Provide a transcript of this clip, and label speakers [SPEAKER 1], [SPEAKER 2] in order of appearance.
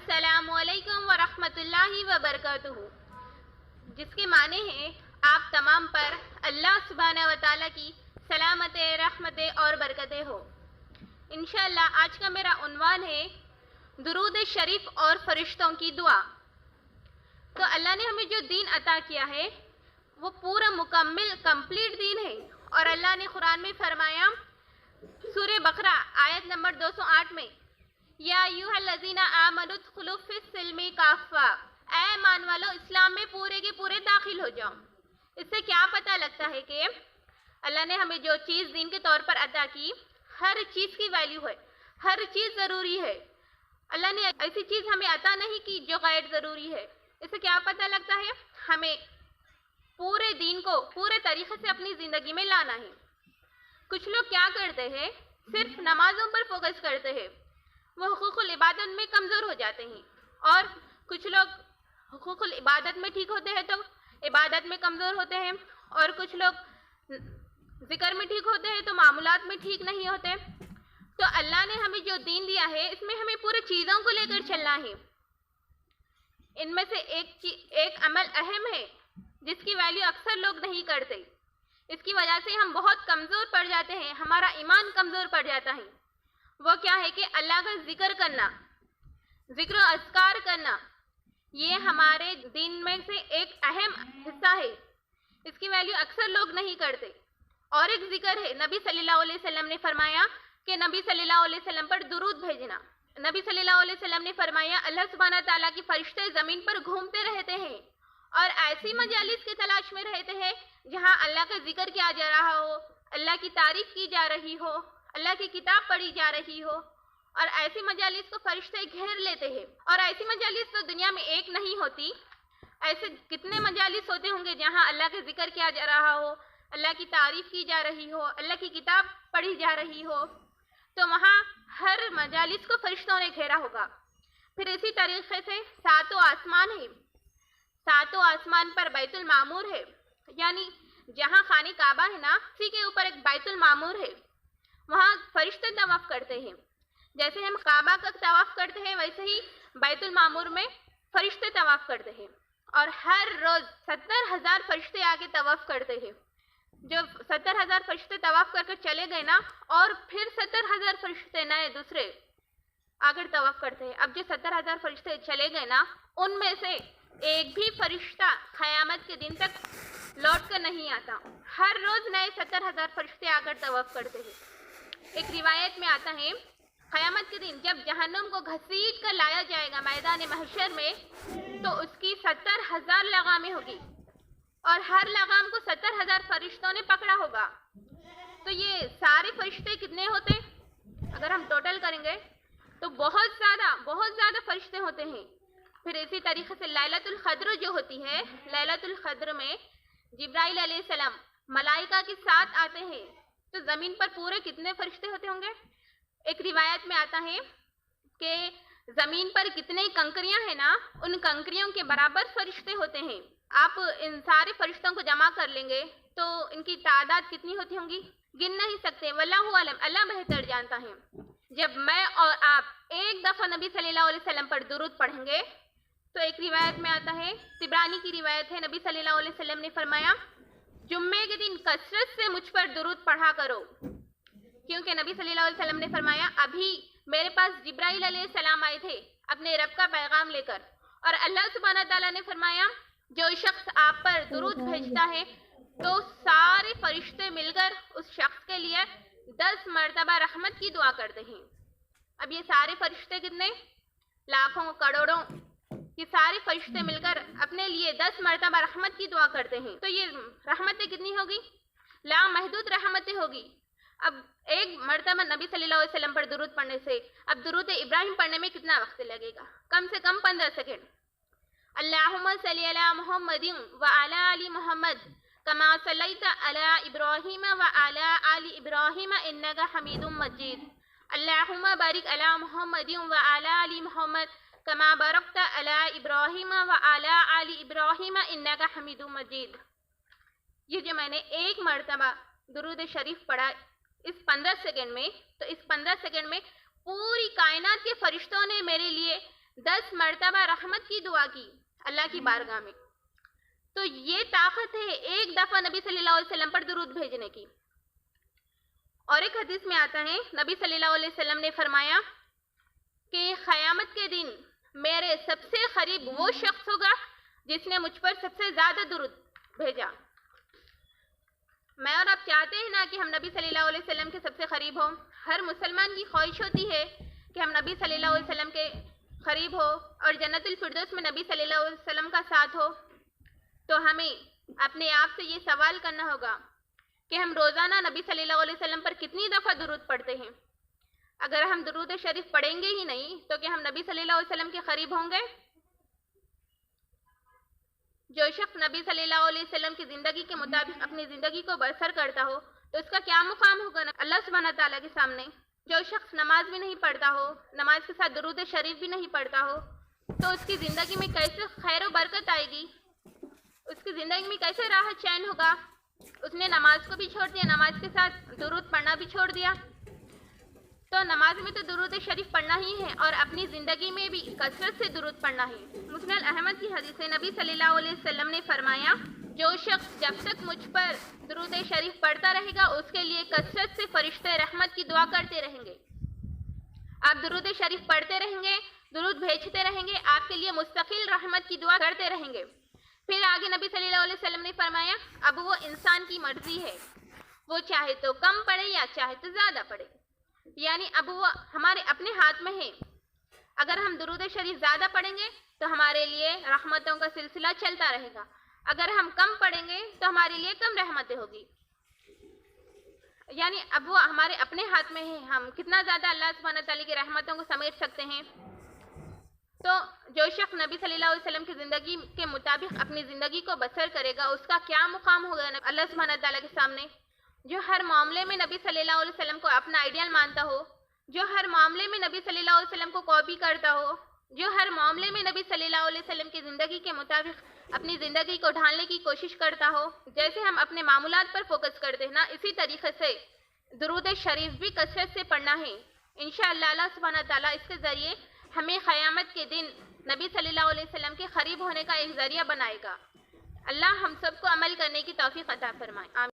[SPEAKER 1] अस्सलामु अलैकुम वरहमत اللہ वबरकातुहू, जिसके माने हैं आप तमाम पर अल्लाह सुब्हानहू व तआला की सलामत रहमत और बरकतें हो। इंशाअल्लाह आज का मेरा उन्वान है दुरूद शरीफ और फरिश्तों की दुआ। तो अल्लाह ने हमें जो दीन अता किया है वो पूरा मुकम्मिल कंप्लीट दीन है। और अल्लाह ने कुरान में फरमाया सूरह बकरा आयत नंबर 208 में, या अय्युहल्लज़ीना आमनु उदखुलू फिस्सिल्मी काफ़ा, ऐ ईमान वालो इस्लाम में पूरे के पूरे दाखिल हो जाओ। इससे क्या पता लगता है कि अल्लाह ने हमें जो चीज़ दीन के तौर पर अता की, हर चीज़ की वैल्यू है, हर चीज़ ज़रूरी है। अल्लाह ने ऐसी चीज़ हमें अता नहीं की जो गैर ज़रूरी है। इससे क्या पता लगता है, हमें पूरे दीन को पूरे तरीक़े से अपनी ज़िंदगी में लाना है। कुछ लोग क्या करते हैं, सिर्फ नमाज़ों पर फोकस करते हैं, वो हुकूकुल इबादत में कमज़ोर हो जाते हैं। और कुछ लोग हुकूकुल इबादत में ठीक होते हैं तो इबादत में कमज़ोर होते हैं, और कुछ लोग ज़िक्र में ठीक होते हैं तो मामूलात में ठीक नहीं होते। तो अल्लाह ने हमें जो दीन दिया है इसमें हमें पूरे चीज़ों को लेकर चलना है। इनमें से एक अमल अहम है जिसकी वैल्यू अक्सर लोग नहीं करते। इसकी वजह से हम बहुत कमज़ोर पड़ जाते हैं, हमारा ईमान कमज़ोर पड़ जाता है। वो क्या है कि अल्लाह का जिक्र करना, जिक्र और अज़कार करना, ये हमारे दीन में से एक अहम हिस्सा है। इसकी वैल्यू अक्सर लोग नहीं करते। और एक जिक्र है, नबी सल्लल्लाहु अलैहि वसल्लम ने फरमाया कि नबी सल्लल्लाहु अलैहि वसल्लम पर दुरूद भेजना। नबी सल्लल्लाहु अलैहि वसल्लम ने फरमाया अल्लाह सुब्हानहू तआला की फरिश्ते ज़मीन पर घूमते रहते हैं और ऐसी मजालिस की तलाश में रहते हैं जहाँ अल्लाह का जिक्र किया जा रहा हो, अल्लाह की तारीफ़ की जा रही हो, अल्लाह की किताब पढ़ी जा रही हो। और ऐसी मजालिस को फरिश्ते घेर लेते हैं। और ऐसी मजालिस तो दुनिया में एक नहीं होती, ऐसे कितने मजालिस होते होंगे जहाँ अल्लाह का जिक्र किया जा रहा हो, अल्लाह की तारीफ़ की जा रही हो, अल्लाह की किताब पढ़ी जा रही हो। तो वहाँ हर मजालिस को फरिश्तों ने घेरा होगा। फिर इसी तरीके से सातों आसमान है, सातों आसमान पर बैतुल मामूर है, यानी जहाँ खाने काबा है ना, उसी के ऊपर एक बैतुल मामूर है। वहाँ फरिश्ते तवाफ़ करते हैं। जैसे हम काबा का तवाफ़ करते हैं वैसे ही बैतुल मामूर में फरिश्ते तवाफ़ करते हैं। और हर रोज़ 70,000 फरिश्ते आके तवाफ़ करते हैं। जब 70,000 फरिश्ते तवाफ़ करके चले गए ना, और फिर 70,000 फरिश्ते नए दूसरे आकर तवाफ़ करते हैं। अब जो 70,000 फरिश्ते चले गए ना, उनमें से एक भी फरिश्ता क़यामत के दिन तक लौट कर नहीं आता। हर रोज़ नए 70,000 फरिश्ते आकर तवाफ़ करते हैं। एक रिवायत में आता है क़यामत के दिन जब जहन्नुम को घसीट कर लाया जाएगा मैदान महशर में, तो उसकी 70,000 लगामें होगी और हर लगाम को 70,000 फरिश्तों ने पकड़ा होगा। तो ये सारे फरिश्ते कितने होते, अगर हम टोटल करेंगे तो बहुत ज़्यादा फरिश्ते होते हैं। फिर इसी तरीके से लैलतुल क़द्र जो होती है, लैलतुल क़द्र में जिब्राइल अलैहिस्सलाम मलाइका के साथ आते हैं। तो ज़मीन पर पूरे कितने फरिश्ते होते होंगे। एक रिवायत में आता है कि ज़मीन पर कितने कंकरियां हैं ना, उन कंकरियों के बराबर फरिश्ते होते हैं। आप इन सारे फरिश्तों को जमा कर लेंगे तो इनकी तादाद कितनी होती होंगी, गिन नहीं सकते। वल्लाहु आलम, अल्लाह बेहतर जानता है। जब मैं और आप एक दफ़ा नबी सल्लल्लाहु अलैहि वसल्लम पर दुरूद पढ़ेंगे तो एक रिवायत में आता है, तिबरानी की रिवायत है, नबी सल्लल्लाहु अलैहि वसल्लम ने फरमाया जुम्मे के दिन कसरत से मुझ पर दुरूद पढ़ा करो, क्योंकि नबी सल्लल्लाहु अलैहि वसल्लम ने फरमाया अभी मेरे पास जिब्राइल अलैहिस्सलाम आए थे अपने रब का पैगाम लेकर, और अल्लाह सुब्हानहू तआला ने फरमाया जो शख्स आप पर दुरूद भेजता है तो सारे फरिश्ते मिलकर उस शख्स के लिए 10 मरतबा रहमत की दुआ करते हैं। अब ये सारे फरिश्ते कितने, लाखों करोड़ों, ये सारे फरिश्ते मिलकर अपने लिए 10 मरतबा रहमत की दुआ करते हैं। तो ये रहमतें कितनी होगी, लामहदूद रहमतें होगी। अब एक मरतबा नबी सल्लल्लाहु अलैहि वसल्लम पर दुरूद पढ़ने से अब दुरूद इब्राहिम पढ़ने में कितना वक्त लगेगा, कम से कम 15 सेकेंड। अल्लाहुम्मा सल्ली अला मुहम्मदिन व अला आलि मुहम्मद कमा सल्लैता अला इब्राहिम व अला आलि इब्राहिम इन्नका हमीदुम मजीद। अल्लाहुम्मा बारिक अला मुहम्मदिन व अला आलि मुहम्मद कमा बारकता अला इब्राहिम व अला आलि इब्राहिम इन्नका हमीदुम मजीद। ये जो मैंने एक मरतबा दुरूद शरीफ पढ़ा इस 15 सेकेंड में, तो इस 15 सेकेंड में पूरी कायनात के फरिश्तों ने मेरे लिए 10 مرتبہ رحمت کی دعا کی اللہ کی بارگاہ میں، تو یہ طاقت ہے ایک دفعہ نبی صلی اللہ علیہ وسلم پر درود بھیجنے کی۔ اور ایک حدیث میں آتا ہے نبی صلی اللہ علیہ وسلم نے فرمایا کہ قیامت کے دن میرے سب سے قریب وہ شخص ہوگا جس نے مجھ پر سب سے زیادہ درود بھیجا۔ میں اور آپ چاہتے ہیں نا کہ ہم نبی صلی اللہ علیہ وسلم کے سب سے قریب ہوں۔ ہر مسلمان کی خواہش ہوتی ہے کہ ہم نبی صلی اللہ علیہ وسلم کے قریب ہو اور جنت الفردوس میں نبی صلی اللہ علیہ وسلم کا ساتھ ہو۔ تو ہمیں اپنے آپ سے یہ سوال کرنا ہوگا کہ ہم روزانہ نبی صلی اللہ علیہ وسلم پر کتنی دفعہ درود پڑھتے ہیں۔ اگر ہم درود شریف پڑھیں گے ہی نہیں تو کہ ہم نبی صلی اللہ علیہ وسلم کے قریب ہوں گے؟ جو شخص نبی صلی اللہ علیہ وسلم کی زندگی کے مطابق اپنی زندگی کو بسر کرتا ہو تو اس کا کیا مقام ہوگا اللہ سبحانہ تعالیٰ کے سامنے؟ جو شخص نماز بھی نہیں پڑھتا ہو، نماز کے ساتھ درود شریف بھی نہیں پڑھتا ہو، تو اس کی زندگی میں کیسے خیر و برکت آئے گی؟ اس کی زندگی میں کیسے راحت چین ہوگا؟ اس نے نماز کو بھی چھوڑ دیا، نماز کے ساتھ درود پڑھنا بھی چھوڑ دیا۔ تو نماز میں تو درود شریف پڑھنا ہی ہے اور اپنی زندگی میں بھی کثرت سے درود پڑھنا ہے۔ مسند احمد کی حدیث ہے، نبی صلی اللہ علیہ وسلم نے فرمایا جو شخص جب تک مجھ پر درود شریف پڑھتا رہے گا اس کے لیے کثرت سے فرشتے رحمت کی دعا کرتے رہیں گے۔ آپ درود شریف پڑھتے رہیں گے، درود بھیجتے رہیں گے، آپ کے لیے مستقل رحمت کی دعا کرتے رہیں گے۔ پھر آگے نبی صلی اللہ علیہ وسلم نے فرمایا اب وہ انسان کی مرضی ہے، وہ چاہے تو کم پڑھے یا چاہے تو زیادہ پڑھے، یعنی اب وہ ہمارے اپنے ہاتھ میں ہے۔ اگر ہم درود شریف زیادہ پڑھیں گے تو ہمارے لیے رحمتوں کا سلسلہ چلتا رہے گا، اگر ہم کم پڑھیں گے تو ہمارے لیے کم رحمتیں ہوگی، یعنی اب وہ ہمارے اپنے ہاتھ میں ہے، ہم کتنا زیادہ اللہ سبحانہ تعالیٰ کی رحمتوں کو سمیٹ سکتے ہیں۔ تو جو شخص نبی صلی اللہ علیہ وسلم کی زندگی کے مطابق اپنی زندگی کو بسر کرے گا اس کا کیا مقام ہوگا اللہ سبحانہ تعالیٰ کے سامنے؟ جو ہر معاملے میں نبی صلی اللہ علیہ وسلم کو اپنا آئیڈیل مانتا ہو، جو ہر معاملے میں نبی صلی اللہ علیہ وسلم کو کاپی کرتا ہو، جو ہر معاملے میں نبی صلی اللہ علیہ وسلم کی زندگی کے مطابق اپنی زندگی کو ڈھالنے کی کوشش کرتا ہو، جیسے ہم اپنے معمولات پر فوکس کرتے ہیں نا، اسی طریقے سے درود شریف بھی کثرت سے پڑھنا ہے۔ انشاءاللہ اللہ سبحانہ تعالیٰ اس کے ذریعے ہمیں قیامت کے دن نبی صلی اللہ علیہ وسلم کے قریب ہونے کا ایک ذریعہ بنائے گا۔ اللہ ہم سب کو عمل کرنے کی توفیق عطا فرمائے۔ آمین۔